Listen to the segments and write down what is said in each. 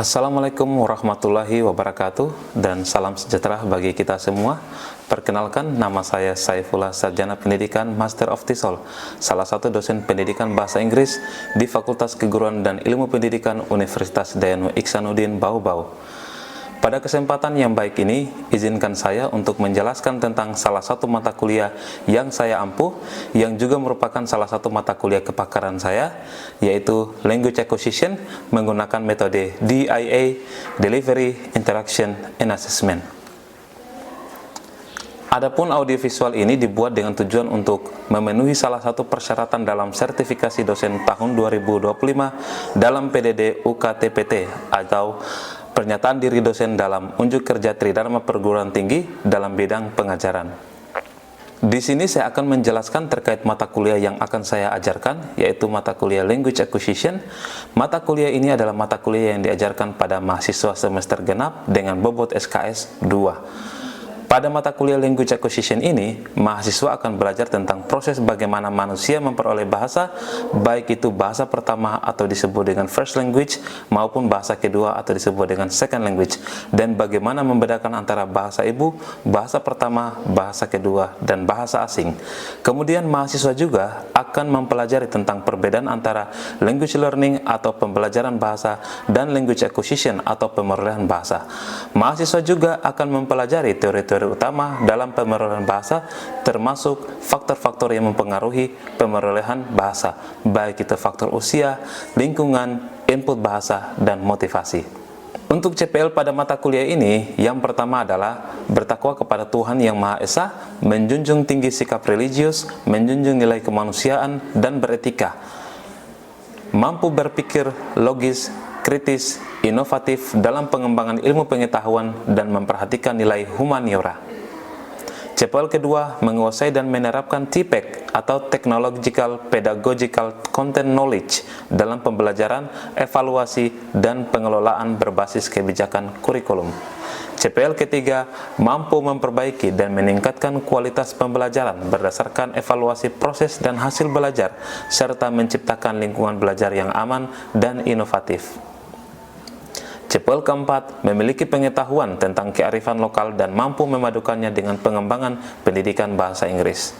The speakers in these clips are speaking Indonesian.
Assalamualaikum warahmatullahi wabarakatuh dan salam sejahtera bagi kita semua. Perkenalkan, nama saya Saifullah, Sarjana Pendidikan Master of TESOL, salah satu dosen pendidikan bahasa Inggris di Fakultas Keguruan dan Ilmu Pendidikan Universitas Dayanu Iksanuddin Bau-Bau. Pada kesempatan yang baik ini, izinkan saya untuk menjelaskan tentang salah satu mata kuliah yang saya ampuh, yang juga merupakan salah satu mata kuliah kepakaran saya, yaitu Language Acquisition menggunakan metode DIA, Delivery, Interaction, and Assessment. Adapun audiovisual ini dibuat dengan tujuan untuk memenuhi salah satu persyaratan dalam sertifikasi dosen tahun 2025 dalam PDD UKTPT atau pernyataan diri dosen dalam unjuk kerja Tridharma Perguruan Tinggi dalam bidang pengajaran. Di sini saya akan menjelaskan terkait mata kuliah yang akan saya ajarkan, yaitu mata kuliah Language Acquisition. Mata kuliah ini adalah mata kuliah yang diajarkan pada mahasiswa semester genap dengan bobot SKS 2. Pada mata kuliah Language Acquisition ini, mahasiswa akan belajar tentang proses bagaimana manusia memperoleh bahasa, baik itu bahasa pertama atau disebut dengan first language, maupun bahasa kedua atau disebut dengan second language, dan bagaimana membedakan antara bahasa ibu, bahasa pertama, bahasa kedua, dan bahasa asing. Kemudian mahasiswa juga akan mempelajari tentang perbedaan antara language learning atau pembelajaran bahasa dan language acquisition atau pemerolehan bahasa. Mahasiswa juga akan mempelajari teori-teori utama dalam pemerolehan bahasa, termasuk faktor-faktor yang mempengaruhi pemerolehan bahasa, baik itu faktor usia, lingkungan, input bahasa, dan motivasi. Untuk CPL pada mata kuliah ini, yang pertama adalah bertakwa kepada Tuhan Yang Maha Esa, menjunjung tinggi sikap religius, menjunjung nilai kemanusiaan, dan beretika, mampu berpikir logis, kritis, inovatif dalam pengembangan ilmu pengetahuan, dan memperhatikan nilai humaniora. CPL kedua, menguasai dan menerapkan TPEK atau Technological Pedagogical Content Knowledge dalam pembelajaran, evaluasi, dan pengelolaan berbasis kebijakan kurikulum. CPL ketiga, mampu memperbaiki dan meningkatkan kualitas pembelajaran berdasarkan evaluasi proses dan hasil belajar, serta menciptakan lingkungan belajar yang aman dan inovatif. CPL keempat, memiliki pengetahuan tentang kearifan lokal dan mampu memadukannya dengan pengembangan pendidikan bahasa Inggris.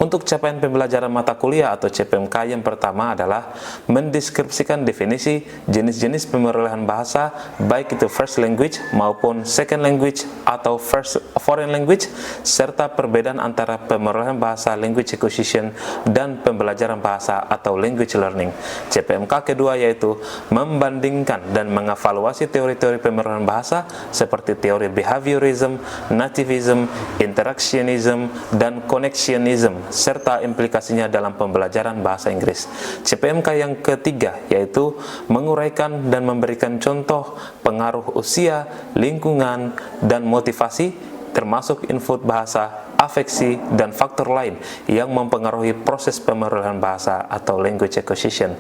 Untuk capaian pembelajaran mata kuliah atau CPMK yang pertama adalah mendeskripsikan definisi jenis-jenis pemerolehan bahasa, baik itu first language maupun second language atau first foreign language, serta perbedaan antara pemerolehan bahasa language acquisition dan pembelajaran bahasa atau language learning. CPMK kedua yaitu membandingkan dan mengevaluasi teori-teori pemerolehan bahasa seperti teori behaviorism, nativism, interactionism, dan connectionism, serta implikasinya dalam pembelajaran bahasa Inggris. CPMK yang ketiga yaitu menguraikan dan memberikan contoh pengaruh usia, lingkungan, dan motivasi, termasuk input bahasa, afeksi, dan faktor lain yang mempengaruhi proses pemerolehan bahasa atau language acquisition.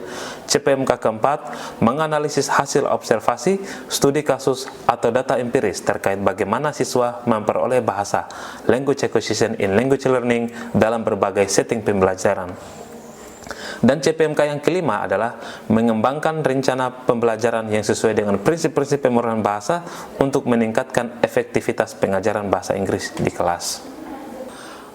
CPMK keempat, menganalisis hasil observasi, studi kasus, atau data empiris terkait bagaimana siswa memperoleh bahasa, language acquisition in language learning dalam berbagai setting pembelajaran. Dan CPMK yang kelima adalah mengembangkan rencana pembelajaran yang sesuai dengan prinsip-prinsip pemerolehan bahasa untuk meningkatkan efektivitas pengajaran bahasa Inggris di kelas.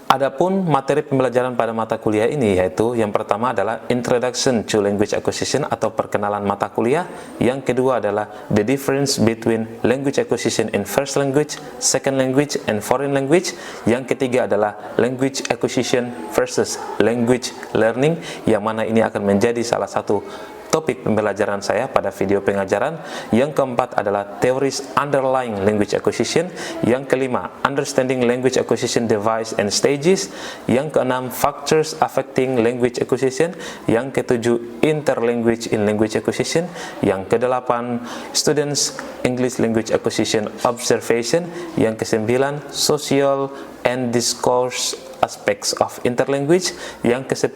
Adapun materi pembelajaran pada mata kuliah ini yaitu yang pertama adalah Introduction to Language Acquisition atau perkenalan mata kuliah, yang kedua adalah The Difference Between Language Acquisition in First Language, Second Language, and Foreign Language, yang ketiga adalah Language Acquisition versus Language Learning, yang mana ini akan menjadi salah satu topik pembelajaran saya pada video pengajaran. Yang keempat adalah Theories Underlying Language Acquisition, yang kelima Understanding Language Acquisition Device and Stages, yang keenam Factors Affecting Language Acquisition, yang ketujuh Interlanguage in Language Acquisition, yang kedelapan Students English Language Acquisition Observation, yang kesembilan Social and Discourse Aspects of Interlanguage, yang ke-10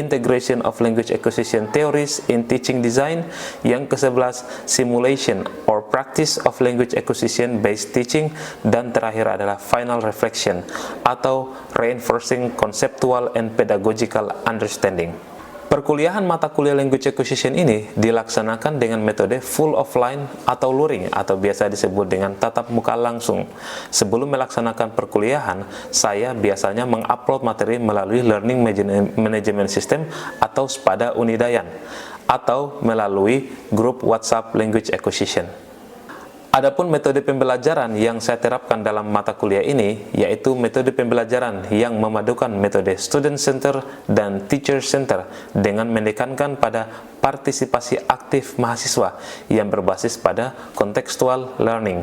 Integration of Language Acquisition Theories in Teaching Design, yang ke-11 Simulation or Practice of Language Acquisition Based Teaching, dan terakhir adalah Final Reflection atau Reinforcing Conceptual and Pedagogical Understanding. Perkuliahan mata kuliah Language Acquisition ini dilaksanakan dengan metode full offline atau luring atau biasa disebut dengan tatap muka langsung. Sebelum melaksanakan perkuliahan, saya biasanya mengupload materi melalui Learning Management System atau SPADA Unidayan atau melalui grup WhatsApp Language Acquisition. Adapun metode pembelajaran yang saya terapkan dalam mata kuliah ini yaitu metode pembelajaran yang memadukan metode student center dan teacher center dengan menekankan pada partisipasi aktif mahasiswa yang berbasis pada contextual learning.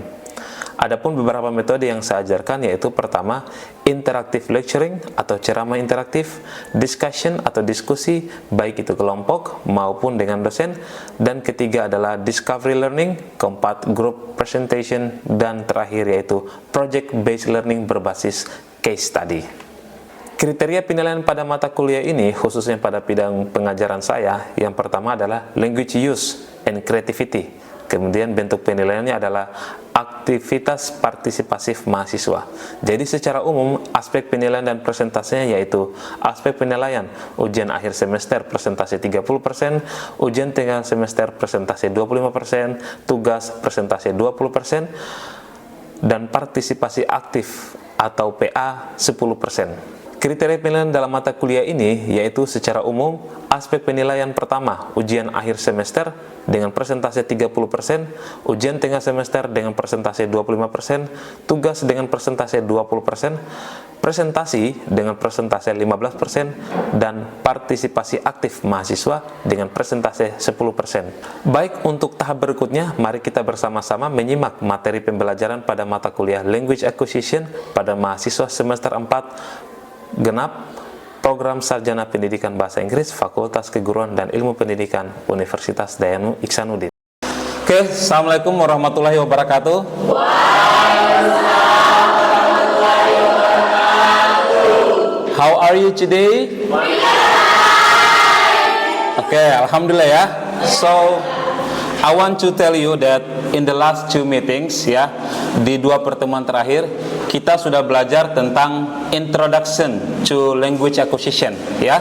Adapun beberapa metode yang saya ajarkan yaitu pertama, interactive lecturing atau ceramah interaktif, discussion atau diskusi baik itu kelompok maupun dengan dosen, dan ketiga adalah discovery learning, keempat group presentation, dan terakhir yaitu project based learning berbasis case study. Kriteria penilaian pada mata kuliah ini khususnya pada bidang pengajaran saya, yang pertama adalah language use and creativity. Kemudian bentuk penilaiannya adalah aktivitas partisipasif mahasiswa. Jadi secara umum aspek penilaian dan presentasinya yaitu aspek penilaian ujian akhir semester presentasi 30%, ujian tengah semester presentasi 25%, tugas presentasi 20%, dan partisipasi aktif atau PA 10%. Kriteria penilaian dalam mata kuliah ini yaitu secara umum aspek penilaian pertama ujian akhir semester dengan persentase 30%, ujian tengah semester dengan persentase 25%, tugas dengan persentase 20%, presentasi dengan persentase 15%, dan partisipasi aktif mahasiswa dengan persentase 10%. Baik, untuk tahap berikutnya mari kita bersama-sama menyimak materi pembelajaran pada mata kuliah Language Acquisition pada mahasiswa semester 4 genap program Sarjana Pendidikan Bahasa Inggris Fakultas Keguruan dan Ilmu Pendidikan Universitas Dayanu Iksanuddin. Oke, Assalamualaikum warahmatullahi wabarakatuh. Waalaikumsalam warahmatullahi wabarakatuh. How are you today? Oke, alhamdulillah ya. So I want to tell you that in the last 2 meetings ya, di 2 pertemuan terakhir kita sudah belajar tentang introduction to language acquisition ya.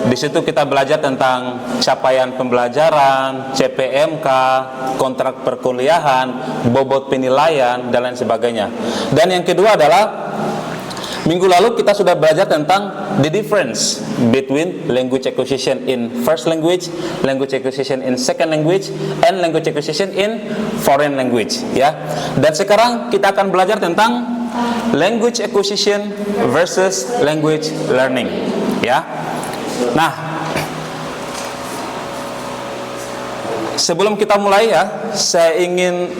Di situ kita belajar tentang capaian pembelajaran, CPMK, kontrak perkuliahan, bobot penilaian dan lain sebagainya. Dan yang kedua adalah minggu lalu kita sudah belajar tentang the difference between language acquisition in first language, language acquisition in second language, and language acquisition in foreign language ya. Dan sekarang kita akan belajar tentang language acquisition versus language learning ya. Nah, sebelum kita mulai ya, saya ingin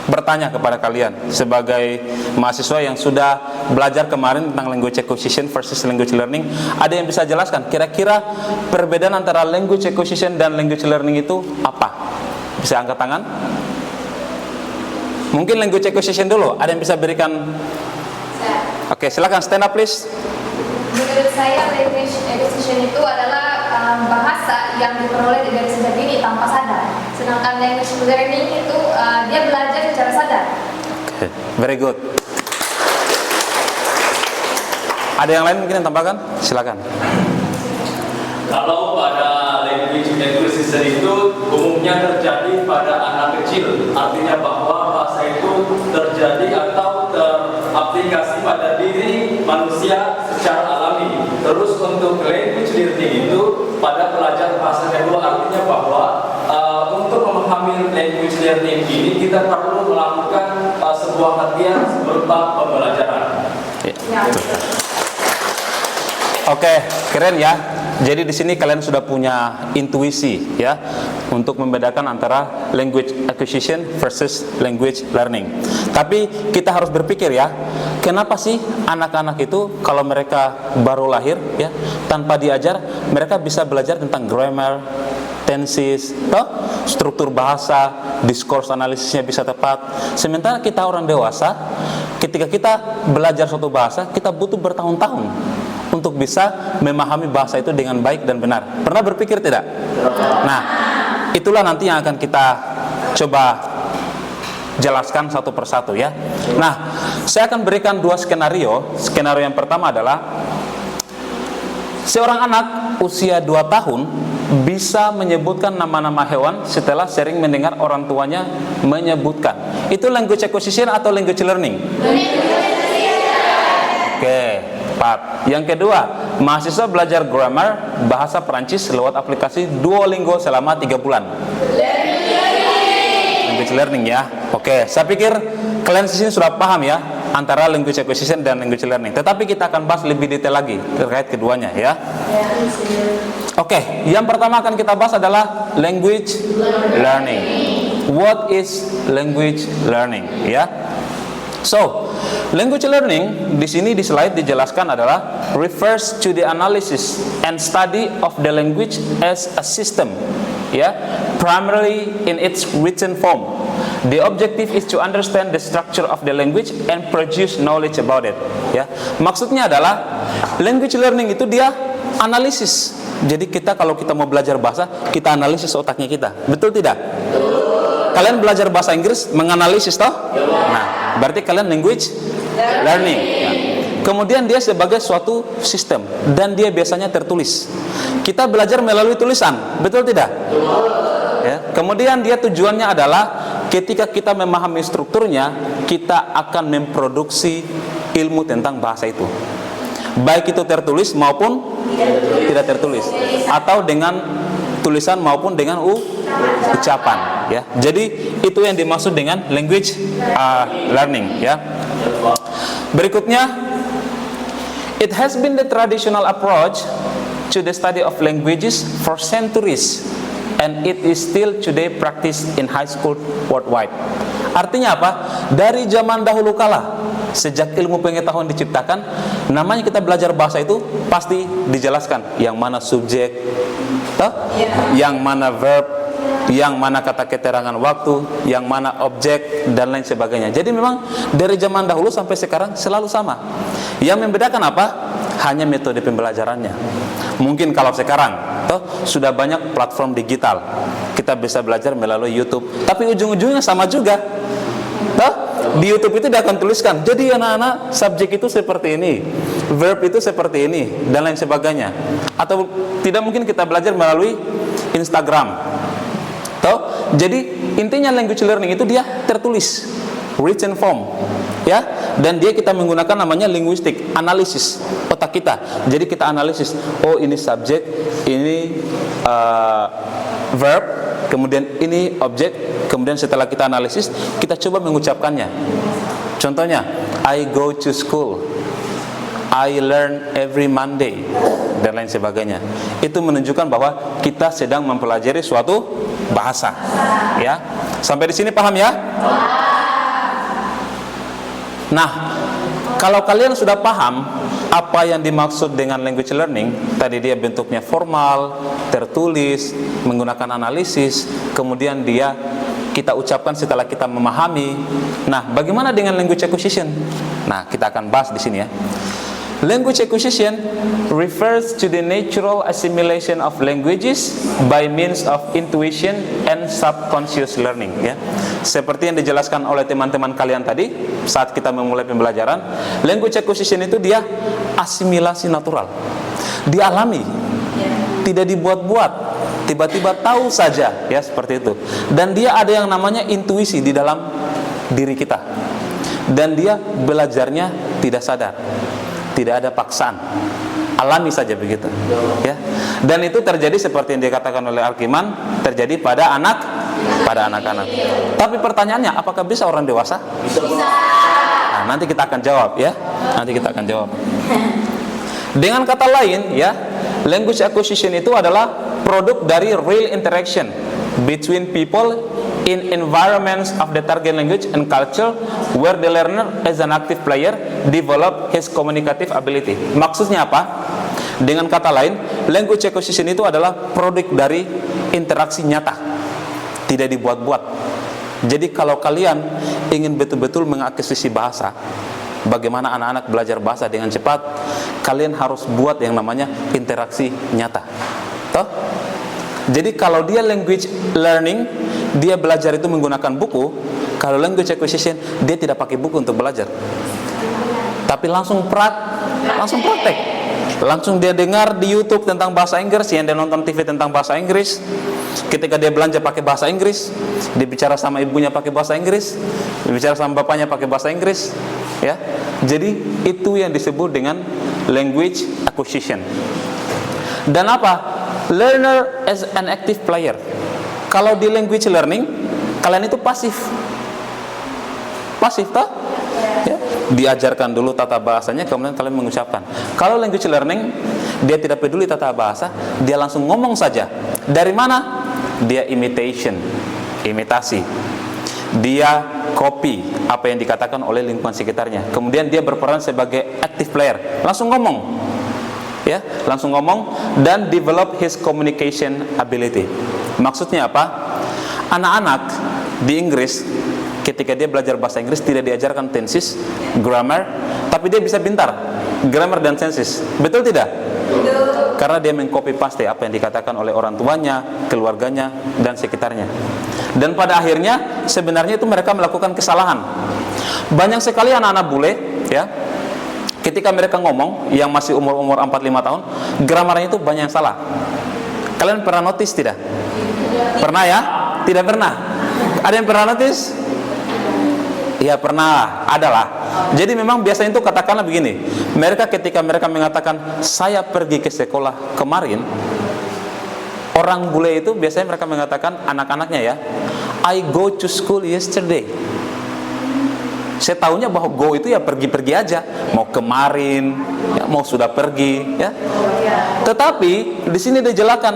bertanya kepada kalian sebagai mahasiswa yang sudah belajar kemarin tentang language acquisition versus language learning, ada yang bisa jelaskan kira-kira perbedaan antara language acquisition dan language learning itu apa? Bisa angkat tangan? Mungkin language acquisition dulu, ada yang bisa berikan? Oke, silakan stand up please. Menurut saya language acquisition itu adalah bahasa yang diperoleh dari sejak dini tanpa sadar. Sedangkan language learning itu dia belajar secara sadar. Okay, very good. Ada yang lain mungkin yang tambahkan? Silakan. Kalau pada language acquisition itu umumnya terjadi pada anak kecil, artinya bahwa bahasa itu terjadi atau teraplikasi pada diri manusia secara alami. Terus untuk language learning itu pada pelajar bahasa kedua, artinya bahwa untuk memahami language learning ini kita perlu melakukan sebuah latihan berupa pembelajaran. Ya. Oke, keren ya. Jadi di sini kalian sudah punya intuisi ya untuk membedakan antara language acquisition versus language learning. Tapi kita harus berpikir ya, kenapa sih anak-anak itu kalau mereka baru lahir ya, tanpa diajar mereka bisa belajar tentang grammar, tenses, struktur bahasa, discourse analisisnya bisa tepat. Sementara kita orang dewasa, ketika kita belajar suatu bahasa, kita butuh bertahun-tahun untuk bisa memahami bahasa itu dengan baik dan benar. Pernah berpikir tidak? Nah, itulah nanti yang akan kita coba jelaskan satu persatu ya. Nah, saya akan berikan dua skenario. Skenario yang pertama adalah seorang anak usia 2 tahun bisa menyebutkan nama-nama hewan setelah sering mendengar orang tuanya menyebutkan. Itu language acquisition atau language learning? Oke, 4. Yang kedua, mahasiswa belajar grammar bahasa Perancis lewat aplikasi Duolingo selama 3 bulan. Language learning ya. Oke, saya pikir kalian di sini sudah paham ya antara language acquisition dan language learning. Tetapi kita akan bahas lebih detail lagi terkait keduanya ya. Oke, yang pertama akan kita bahas adalah language learning. What is language learning ya? So, language learning di sini di slide dijelaskan adalah refers to the analysis and study of the language as a system, ya, primarily in its written form. The objective is to understand the structure of the language and produce knowledge about it. Ya, maksudnya adalah language learning itu dia analisis. Jadi kalau kita mau belajar bahasa, kita analisis otaknya kita. Betul tidak? Kalian belajar bahasa Inggris menganalisis toh? Nah, berarti kalian language learning. Ya. Kemudian dia sebagai suatu sistem dan dia biasanya tertulis. Kita belajar melalui tulisan, betul tidak? Ya. Kemudian dia tujuannya adalah ketika kita memahami strukturnya, kita akan memproduksi ilmu tentang bahasa itu. Baik itu tertulis maupun tidak tertulis, atau dengan tulisan maupun dengan ucapan. Ya. Jadi itu yang dimaksud dengan language learning. Ya. Berikutnya, it has been the traditional approach to the study of languages for centuries, and it is still today practiced in high school worldwide. Artinya apa? Dari zaman dahulu kala, sejak ilmu pengetahuan diciptakan, namanya kita belajar bahasa itu pasti dijelaskan yang mana subjek, yang mana verb, yang mana kata keterangan waktu, yang mana objek, dan lain sebagainya. Jadi memang dari zaman dahulu sampai sekarang selalu sama. Yang membedakan apa? Hanya metode pembelajarannya. Mungkin kalau sekarang sudah banyak platform digital, kita bisa belajar melalui YouTube, tapi ujung-ujungnya sama juga. Di YouTube itu dia akan tuliskan, jadi anak-anak subjek itu seperti ini, verb itu seperti ini, dan lain sebagainya. Atau tidak mungkin kita belajar melalui Instagram. Jadi intinya language learning itu dia tertulis, written form, ya. Dan dia kita menggunakan namanya linguistik, analisis otak kita. Jadi kita analisis, oh ini subjek, ini verb, kemudian ini objek, kemudian setelah kita analisis, kita coba mengucapkannya. Contohnya, I go to school, I learn every Monday, dan lain sebagainya. Itu menunjukkan bahwa kita sedang mempelajari suatu bahasa. Ya, sampai di sini paham ya? Nah, kalau kalian sudah paham apa yang dimaksud dengan language learning, tadi dia bentuknya formal, tertulis, menggunakan analisis, kemudian kita ucapkan setelah kita memahami. Nah, bagaimana dengan language acquisition? Nah, kita akan bahas di sini ya. Language acquisition refers to the natural assimilation of languages by means of intuition and subconscious learning. Ya, seperti yang dijelaskan oleh teman-teman kalian tadi saat kita memulai pembelajaran, language acquisition itu dia asimilasi natural, dialami, tidak dibuat-buat, tiba-tiba tahu saja, ya seperti itu. Dan dia ada yang namanya intuisi di dalam diri kita, dan dia belajarnya tidak sadar. Tidak ada paksaan, alami saja begitu, ya. Dan itu terjadi seperti yang dikatakan oleh Archiman, terjadi pada anak-anak. Tapi pertanyaannya, apakah bisa orang dewasa? Bisa. Nah, nanti kita akan jawab, ya. Nanti kita akan jawab. Dengan kata lain, ya, language acquisition itu adalah produk dari real interaction between people in environments of the target language and culture where the learner as an active player develop his communicative ability. Maksudnya apa? Dengan kata lain, language acquisition itu adalah produk dari interaksi nyata, tidak dibuat-buat. Jadi kalau kalian ingin betul-betul mengakuisisi bahasa, bagaimana anak-anak belajar bahasa dengan cepat, kalian harus buat yang namanya interaksi nyata. Toh? Jadi kalau dia language learning, dia belajar itu menggunakan buku. Kalau language acquisition, dia tidak pakai buku untuk belajar, tapi langsung praktek. Langsung dia dengar di YouTube tentang bahasa Inggris, yang dia nonton TV tentang bahasa Inggris. Ketika dia belanja pakai bahasa Inggris, dia bicara sama ibunya pakai bahasa Inggris, dia bicara sama bapaknya pakai bahasa Inggris, ya. Jadi itu yang disebut dengan language acquisition. Dan apa? Learner as an active player. Kalau di language learning, kalian itu pasif toh? Ya. Diajarkan dulu tata bahasanya, kemudian kalian mengucapkan. Kalau language learning, dia tidak peduli tata bahasa, dia langsung ngomong saja. Dari mana? Dia imitasi. Dia copy apa yang dikatakan oleh lingkungan sekitarnya. Kemudian dia berperan sebagai active player, langsung ngomong. Ya, langsung ngomong dan develop his communication ability. Maksudnya apa? Anak-anak di Inggris ketika dia belajar bahasa Inggris tidak diajarkan tenses, grammar, tapi dia bisa pintar grammar dan tenses. Betul tidak? Betul. Karena dia mengcopy paste apa yang dikatakan oleh orang tuanya, keluarganya, dan sekitarnya. Dan pada akhirnya sebenarnya itu mereka melakukan kesalahan. Banyak sekali anak-anak bule, ya, ketika mereka ngomong yang masih umur-umur 4-5 tahun, grammarnya itu banyak yang salah. Kalian pernah notice tidak? Pernah ya? Tidak pernah. Ada yang pernah notice? Ya pernah, adalah. Jadi memang biasanya itu katakanlah begini, mereka ketika mereka mengatakan saya pergi ke sekolah kemarin, orang bule itu biasanya mereka mengatakan, anak-anaknya ya, I go to school yesterday. Saya tahunya bahwa go itu ya pergi-pergi aja, mau kemarin, ya, mau sudah pergi, ya. Tetapi di sini dijelaskan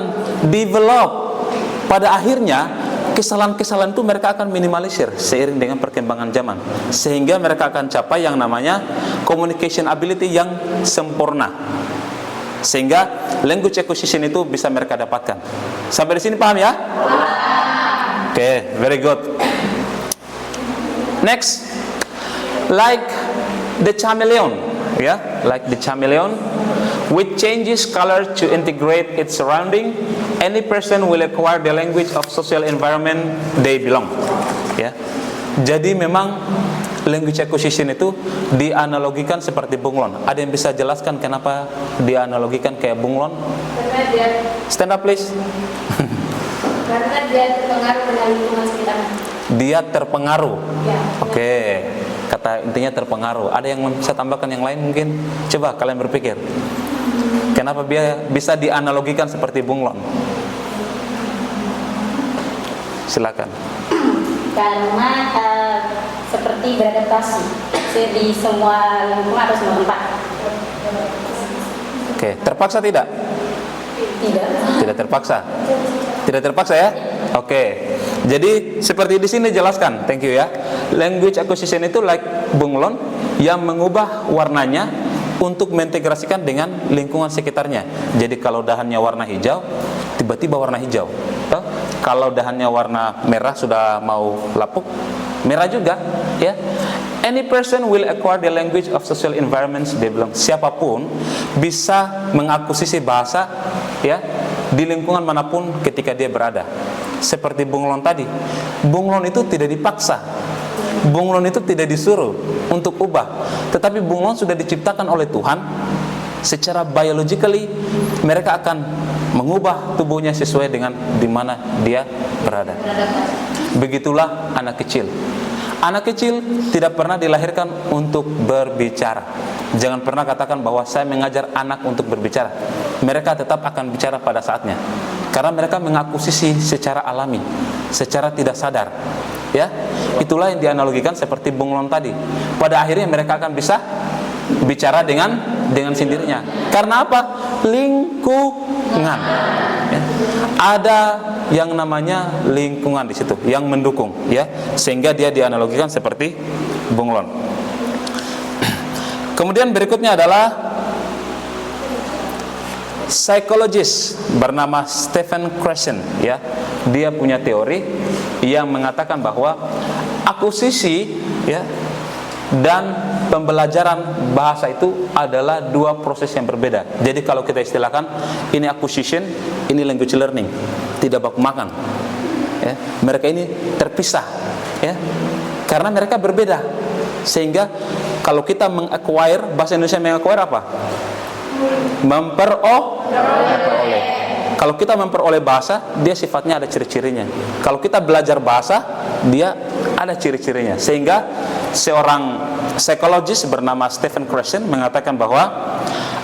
develop. Pada akhirnya kesalahan-kesalahan itu mereka akan minimalisir seiring dengan perkembangan zaman, sehingga mereka akan capai yang namanya communication ability yang sempurna, sehingga language acquisition itu bisa mereka dapatkan. Sampai di sini paham ya? Oke, very good. Next, like the chameleon, ya, like the chameleon, which changes color to integrate its surrounding. Any person will acquire the language of social environment they belong. Ya, jadi memang language acquisition itu dianalogikan seperti bunglon. Ada yang bisa jelaskan kenapa dianalogikan kayak bunglon? Karena dia Stand up please. Karena dia terpengaruh dengan lingkungan sekitar. Dia terpengaruh. Ya. Oke, kata intinya terpengaruh. Ada yang bisa tambahkan yang lain mungkin? Coba kalian berpikir. Kenapa dia bisa dianalogikan seperti bunglon? Silakan. Karena seperti beradaptasi di semua lingkungan atau semua tempat. Oke, terpaksa tidak? Tidak. Tidak terpaksa. Tidak terpaksa ya? Oke. Jadi seperti di sini jelaskan. Thank you ya. Language acquisition itu like bunglon yang mengubah warnanya untuk mengintegrasikan dengan lingkungan sekitarnya. Jadi kalau dahannya warna hijau, tiba-tiba warna hijau. Kalau dahannya warna merah sudah mau lapuk, merah juga, ya. Any person will acquire the language of social environments they belong. Siapapun bisa mengakuisisi bahasa, ya, di lingkungan manapun ketika dia berada. Seperti bunglon tadi. Bunglon itu tidak dipaksa. Bunglon itu tidak disuruh untuk ubah, tetapi bunglon sudah diciptakan oleh Tuhan. Secara biologically mereka akan mengubah tubuhnya sesuai dengan di mana dia berada. Begitulah anak kecil. Anak kecil tidak pernah dilahirkan untuk berbicara. Jangan pernah katakan bahwa saya mengajar anak untuk berbicara. Mereka tetap akan bicara pada saatnya, karena mereka mengakuisisi secara alami, secara tidak sadar. Ya, itulah yang dianalogikan seperti bunglon tadi. Pada akhirnya mereka akan bisa bicara dengan sendirinya. Karena apa? Lingkungan. Ya. Ada yang namanya lingkungan di situ yang mendukung, ya, sehingga dia dianalogikan seperti bunglon. Kemudian berikutnya adalah psikologis bernama Stephen Krashen, ya. Dia punya teori yang mengatakan bahwa akuisisi, ya, dan pembelajaran bahasa itu adalah dua proses yang berbeda. Jadi kalau kita istilahkan ini acquisition, ini language learning, tidak baku makan. Ya, mereka ini terpisah, ya, karena mereka berbeda. Sehingga kalau kita meng-acquire, bahasa Indonesia meng-acquire apa? Memperoleh. Kalau kita memperoleh bahasa, dia sifatnya ada ciri-cirinya. Kalau kita belajar bahasa, dia ada ciri-cirinya. Sehingga seorang psikologis bernama Stephen Krashen mengatakan bahwa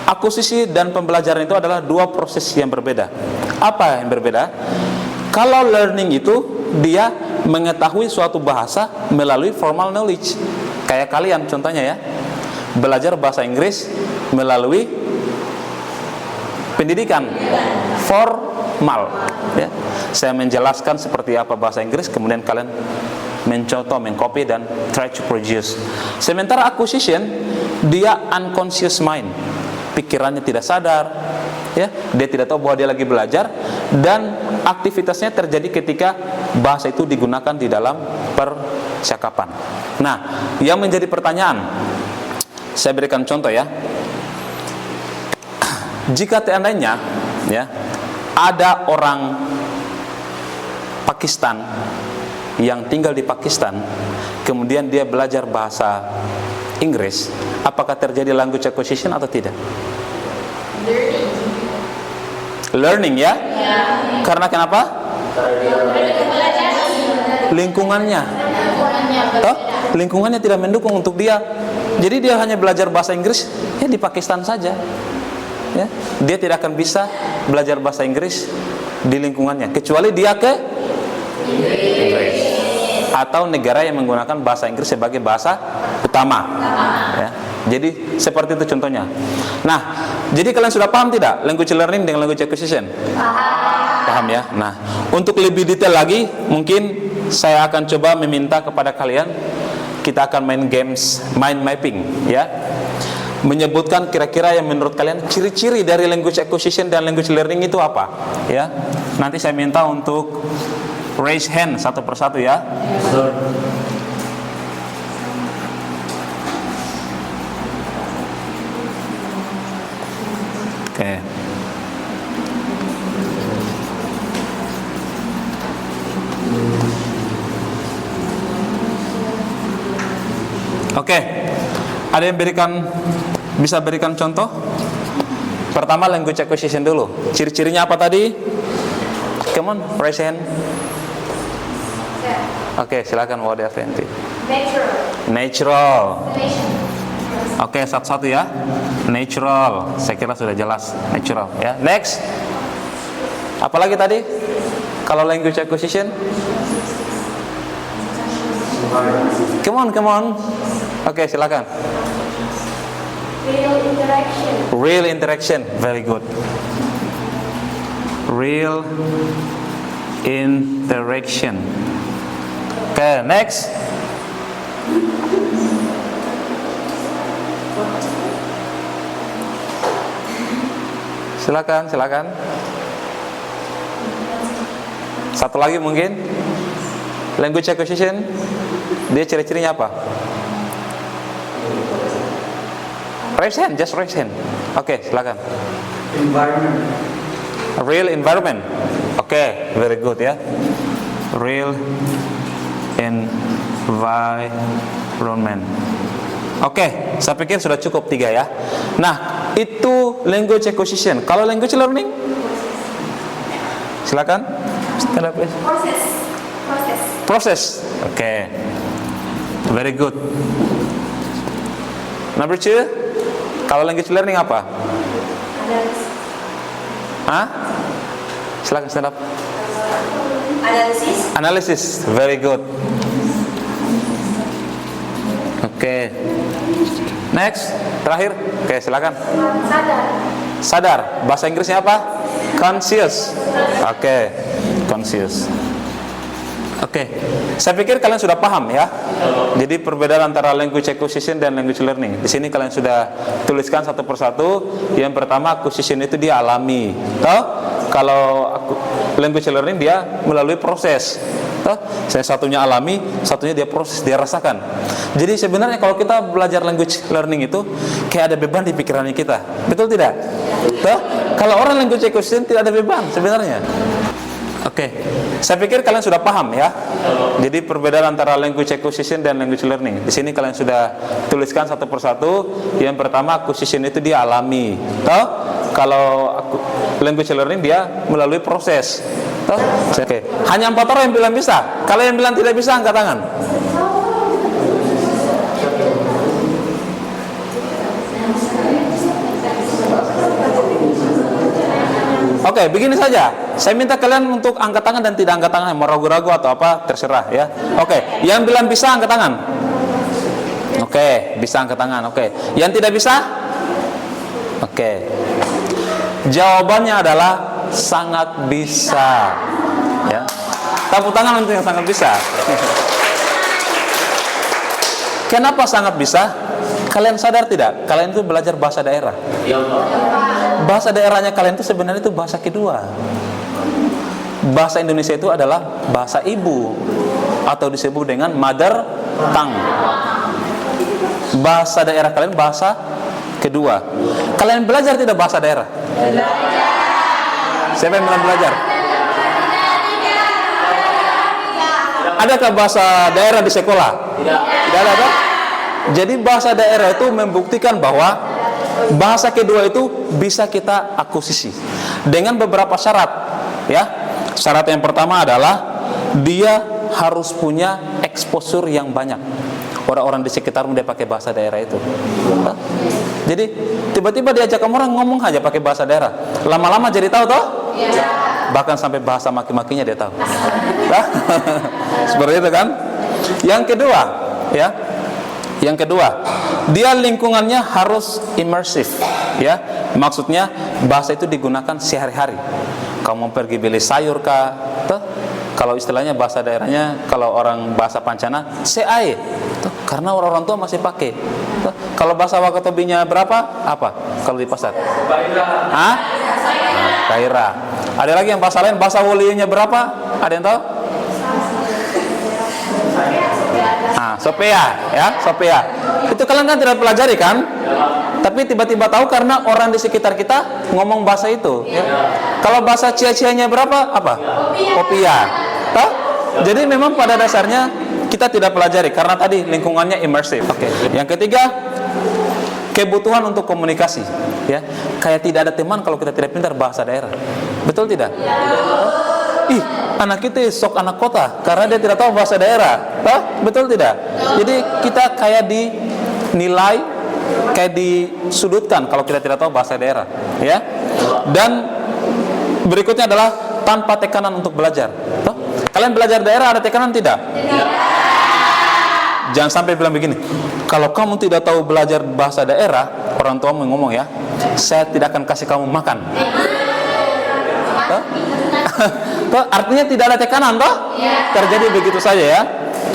akuisisi dan pembelajaran itu adalah dua proses yang berbeda. Apa yang berbeda? Kalau learning itu dia mengetahui suatu bahasa melalui formal knowledge. Kayak kalian contohnya ya, belajar bahasa Inggris melalui pendidikan formal, ya. Saya menjelaskan seperti apa bahasa Inggris, kemudian kalian mencontoh, mengcopy dan try to produce. Sementara acquisition, dia unconscious mind, pikirannya tidak sadar, ya, dia tidak tahu bahwa dia lagi belajar, dan aktivitasnya terjadi ketika bahasa itu digunakan di dalam percakapan. Nah, yang menjadi pertanyaan, saya berikan contoh ya. Jika seandainya ya ada orang Pakistan yang tinggal di Pakistan, kemudian dia belajar bahasa Inggris, apakah terjadi language acquisition atau tidak? Learning ya? Karena kenapa? Lingkungannya. Toh? Lingkungannya tidak mendukung untuk dia. Jadi dia hanya belajar bahasa Inggris ya di Pakistan saja. Ya, dia tidak akan bisa belajar bahasa Inggris di lingkungannya kecuali dia ke Inggris atau negara yang menggunakan bahasa Inggris sebagai bahasa utama. Ya, jadi seperti itu contohnya. Nah, jadi kalian sudah paham tidak language learning dengan language acquisition? Paham ya? Nah, untuk lebih detail lagi, mungkin saya akan coba meminta kepada kalian, kita akan main games mind mapping, ya. Menyebutkan kira-kira yang menurut kalian ciri-ciri dari language acquisition dan language learning itu apa, ya. Nanti saya minta untuk raise hand satu persatu ya. Oke. Oke. Ada yang bisa berikan contoh? Pertama language acquisition dulu. Ciri-cirinya apa tadi? Come on, raise hand. Oke, silakan Wadi Afenti. Natural. Oke, satu-satu ya. Natural. Saya kira sudah jelas. Natural ya. Next. Apalagi tadi? Kalau language acquisition? Come on. Oke, silakan. Real interaction, very good. Real interaction. Okay, next. Silakan. Satu lagi mungkin. Language acquisition, dia ciri-cirinya apa? Raise hand, just raise hand. Oke, silakan. Environment. Real environment. Oke, very good ya. Real environment. Oke, saya pikir sudah cukup 3 ya. Nah, itu language acquisition. Kalau language learning? Silakan. Proses. Oke. Very good. Number 2. Kalau language learning apa? Silakan stand up. Analysis. Very good. Oke. Next. Terakhir. Oke, silakan. Sadar. Bahasa Inggrisnya apa? Conscious. Oke. Conscious. Oke, saya pikir kalian sudah paham ya. Jadi perbedaan antara language acquisition dan language learning. Di sini kalian sudah tuliskan satu persatu. Yang pertama, acquisition itu dia alami. Tahu? Kalau language learning dia melalui proses. Saya satunya alami, satunya dia proses, dia rasakan. Jadi sebenarnya kalau kita belajar language learning itu kayak ada beban di pikirannya kita. Betul tidak? Kalau orang language acquisition tidak ada beban sebenarnya. Oke, saya pikir kalian sudah paham ya. Jadi perbedaan antara language acquisition dan language learning. Di sini kalian sudah tuliskan satu persatu. Yang pertama, acquisition itu dia alami. Kalau language learning dia melalui proses. Oke. Hanya 4 orang yang bilang bisa. Kalau yang bilang tidak bisa, angkat tangan. Oke, begini saja. Saya minta kalian untuk angkat tangan dan tidak angkat tangan, mau ragu-ragu atau apa terserah ya. Oke, yang bilang bisa angkat tangan. Oke, bisa angkat tangan. Oke, yang tidak bisa? Oke. Jawabannya adalah sangat bisa. Ya. Tepuk tangan untuk yang sangat bisa. Kenapa sangat bisa? Kalian sadar tidak? Kalian itu belajar bahasa daerah. Bahasa daerahnya kalian itu sebenarnya itu bahasa kedua. Bahasa Indonesia itu adalah bahasa ibu atau disebut dengan mother tongue. Bahasa daerah kalian bahasa kedua. Kalian belajar tidak bahasa daerah? Siapa yang belum belajar? Adakah bahasa daerah di sekolah? Tidak ada. Jadi bahasa daerah itu membuktikan bahwa bahasa kedua itu bisa kita akuisisi dengan beberapa syarat. Ya, syarat yang pertama adalah dia harus punya exposure yang banyak. Orang-orang di sekitar dia pakai bahasa daerah itu. Jadi tiba-tiba diajak orang ngomong aja pakai bahasa daerah. Lama-lama jadi tahu toh? Bahkan sampai bahasa maki-makinya dia tahu. Seperti itu kan? Yang kedua, ya. Yang kedua, dia lingkungannya harus imersif, ya. Maksudnya bahasa itu digunakan sehari-hari. Kamu pergi beli sayur kah? Kalau istilahnya bahasa daerahnya, kalau orang bahasa Pancana, seae. Karena orang-orang tua masih pakai. Kalau bahasa Wakatobinya berapa? Apa? Kalau di pasar? Hah? Kaira. Ada lagi yang bahasa lain, bahasa Wolinya berapa? Ada yang tahu? Sopea, ya, Sopea. Itu kalian kan tidak pelajari kan? Tapi tiba-tiba tahu karena orang di sekitar kita ngomong bahasa itu. Ya. Kalau bahasa cia-cianya berapa? Apa? Kopia. Jadi memang pada dasarnya kita tidak pelajari karena tadi lingkungannya imersif. Oke. Yang ketiga, kebutuhan untuk komunikasi. Ya, kayak tidak ada teman kalau kita tidak pintar bahasa daerah. Betul tidak? Anak kita sok anak kota karena dia tidak tahu bahasa daerah. Betul tidak? Jadi kita kayak dinilai, kayak disudutkan kalau kita tidak tahu bahasa daerah, ya. Dan berikutnya adalah tanpa tekanan untuk belajar. Kalian belajar daerah ada tekanan tidak? Jangan sampai bilang begini, kalau kamu tidak tahu belajar bahasa daerah, orang tua ngomong ya, saya tidak akan kasih kamu makan. Artinya tidak ada tekanan toh? Terjadi begitu saja ya.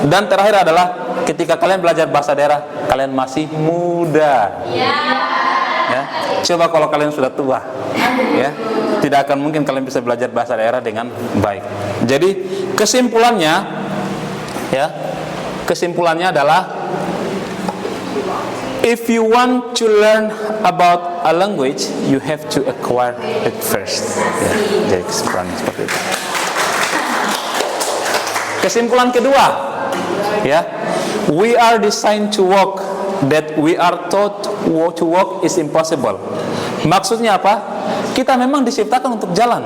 Dan terakhir adalah ketika kalian belajar bahasa daerah, kalian masih muda. Ya. Coba kalau kalian sudah tua, ya, tidak akan mungkin kalian bisa belajar bahasa daerah dengan baik. Jadi kesimpulannya, ya, kesimpulannya adalah if you want to learn about a language, you have to acquire it first. Ya, jadi kesimpulannya seperti itu. Kesimpulan kedua, ya, we are designed to walk, that we are taught to walk is impossible. Maksudnya apa? Kita memang diciptakan untuk jalan,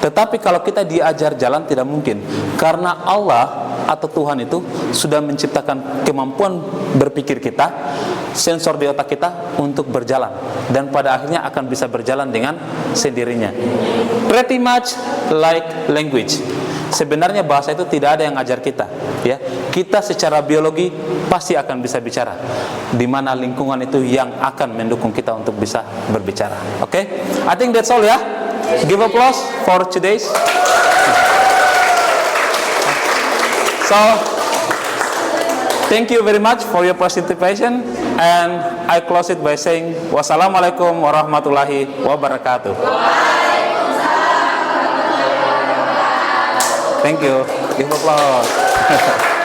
tetapi kalau kita diajar jalan tidak mungkin, karena Allah atau Tuhan itu sudah menciptakan kemampuan berpikir kita, sensor di otak kita untuk berjalan, dan pada akhirnya akan bisa berjalan dengan sendirinya. Pretty much like language. Sebenarnya bahasa itu tidak ada yang ajar kita, ya. Kita secara biologi pasti akan bisa bicara, di mana lingkungan itu yang akan mendukung kita untuk bisa berbicara. Oke? I think that's all ya. Give applause for today's. So, thank you very much for your participation, and I close it by saying wassalamualaikum warahmatullahi wabarakatuh. Thank you. Give applause.